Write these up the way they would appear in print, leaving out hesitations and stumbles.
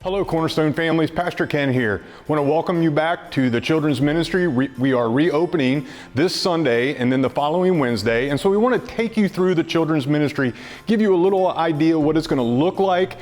Hello Cornerstone families, Pastor Ken here. I want to welcome you back to the children's ministry. We are reopening this Sunday and then the following Wednesday. And so we want to take you through the children's ministry, give you a little idea what it's going to look like,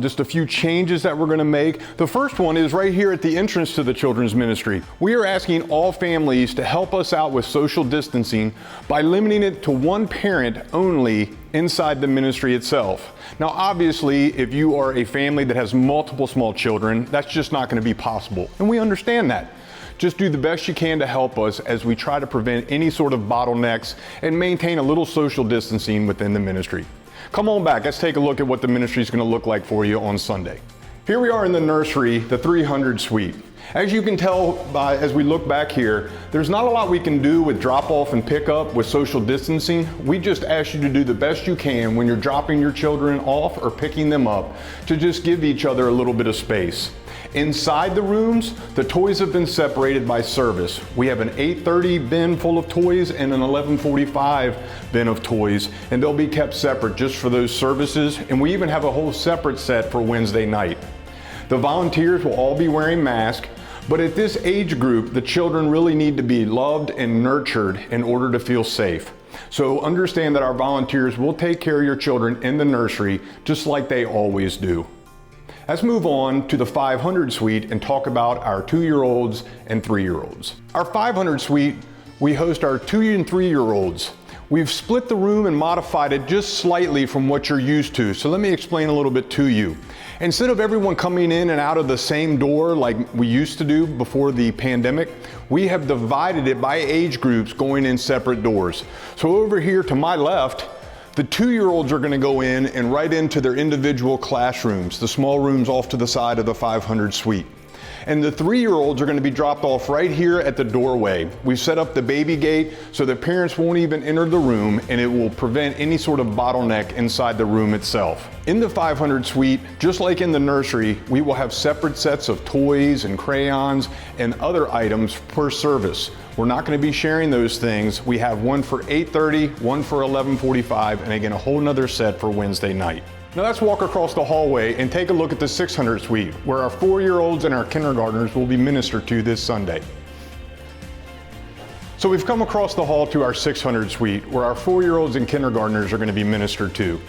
just a few changes that we're going to make. The first one is right here at the entrance to the children's ministry. We are asking all families to help us out with social distancing by limiting it to one parent only inside the ministry itself. Now, obviously, if you are a family that has multiple small children, that's just not going to be possible. And we understand that. Just do the best you can to help us as we try to prevent any sort of bottlenecks and maintain a little social distancing within the ministry. Come on back, let's take a look at what the ministry is going to look like for you on Sunday. Here we are in the nursery, the 300 suite. As you can tell as we look back here, there's not a lot we can do with drop off and pick up with social distancing. We just ask you to do the best you can when you're dropping your children off or picking them up to just give each other a little bit of space. Inside the rooms, the toys have been separated by service. We have an 8:30 bin full of toys and an 11:45 bin of toys, and they'll be kept separate just for those services, and we even have a whole separate set for Wednesday night. The volunteers will all be wearing masks, but at this age group, the children really need to be loved and nurtured in order to feel safe. So understand that our volunteers will take care of your children in the nursery just like they always do. Let's move on to the 500 suite and talk about our 2-year-olds and 3-year-olds. Our 500 suite, we host our 2 and 3-year-olds. We've split the room and modified it just slightly from what you're used to. So let me explain a little bit to you. Instead of everyone coming in and out of the same door like we used to do before the pandemic, we have divided it by age groups going in separate doors. So over here to my left, the 2-year-olds are going to go in and right into their individual classrooms, the small rooms off to the side of the 500 suite. And the 3-year-olds are going to be dropped off right here at the doorway. We've set up the baby gate so that parents won't even enter the room, and it will prevent any sort of bottleneck inside the room itself. In the 500 suite, just like in the nursery, we will have separate sets of toys and crayons and other items per service. We're not going to be sharing those things. We have one for 8:30, one for 11:45, and again, a whole nother set for Wednesday night. Now let's walk across the hallway and take a look at the 600 suite, where our 4-year-olds and our kindergartners will be ministered to this Sunday. So we've come across the hall to our 600 suite, where our 4-year-olds and kindergartners are going to be ministered to.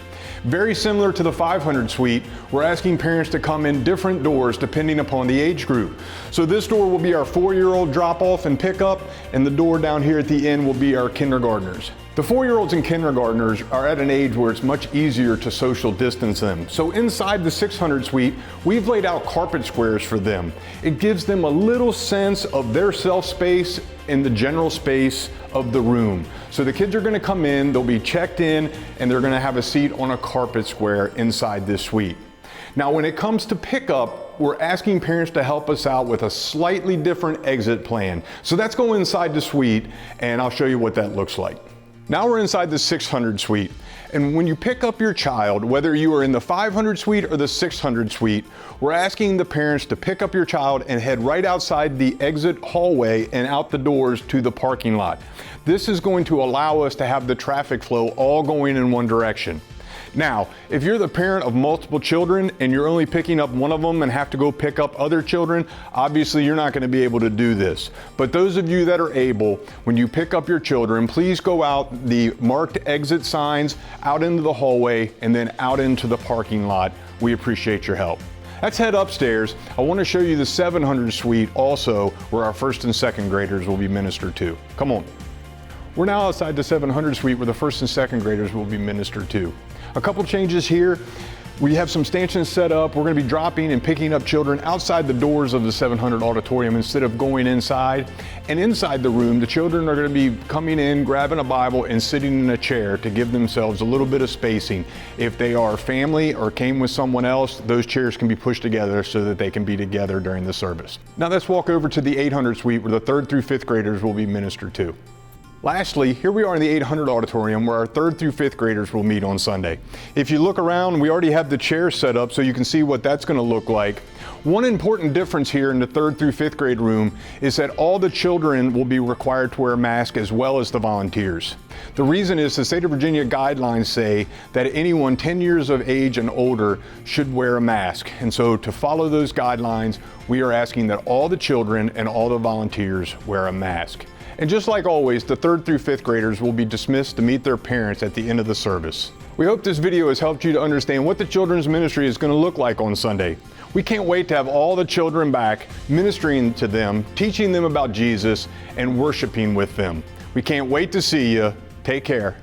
Very similar to the 500 suite, we're asking parents to come in different doors depending upon the age group. So this door will be our 4-year-old drop off and pick up, and the door down here at the end will be our kindergartners. The 4-year-olds and kindergartners are at an age where it's much easier to social distance them. So inside the 600 suite, we've laid out carpet squares for them. It gives them a little sense of their self-space in the general space of the room. So the kids are going to come in, they'll be checked in, and they're going to have a seat on a carpet square inside this suite. Now, when it comes to pickup, we're asking parents to help us out with a slightly different exit plan. So that's going inside the suite, and I'll show you what that looks like. Now we're inside the 600 suite, and when you pick up your child, whether you are in the 500 suite or the 600 suite, we're asking the parents to pick up your child and head right outside the exit hallway and out the doors to the parking lot. This is going to allow us to have the traffic flow all going in one direction. Now, if you're the parent of multiple children and you're only picking up one of them and have to go pick up other children, obviously you're not going to be able to do this. But those of you that are able, when you pick up your children, please go out the marked exit signs, out into the hallway, and then out into the parking lot. We appreciate your help. Let's head upstairs. I want to show you the 700 suite also, where our 1st and 2nd graders will be ministered to. Come on. We're now outside the 700 suite where the 1st and 2nd graders will be ministered to. A couple changes here. We have some stanchions set up. We're going to be dropping and picking up children outside the doors of the 700 auditorium instead of going inside. And inside the room, the children are going to be coming in, grabbing a Bible, and sitting in a chair to give themselves a little bit of spacing. If they are family or came with someone else, those chairs can be pushed together so that they can be together during the service. Now let's walk over to the 800 suite where the 3rd through 5th graders will be ministered to. Lastly, here we are in the 800 auditorium where our 3rd through 5th graders will meet on Sunday. If you look around, we already have the chairs set up so you can see what that's going to look like. One important difference here in the 3rd through 5th grade room is that all the children will be required to wear a mask as well as the volunteers. The reason is the state of Virginia guidelines say that anyone 10 years of age and older should wear a mask. And so to follow those guidelines, we are asking that all the children and all the volunteers wear a mask. And just like always, the 3rd through 5th graders will be dismissed to meet their parents at the end of the service. We hope this video has helped you to understand what the children's ministry is going to look like on Sunday. We can't wait to have all the children back, ministering to them, teaching them about Jesus, and worshiping with them. We can't wait to see you. Take care.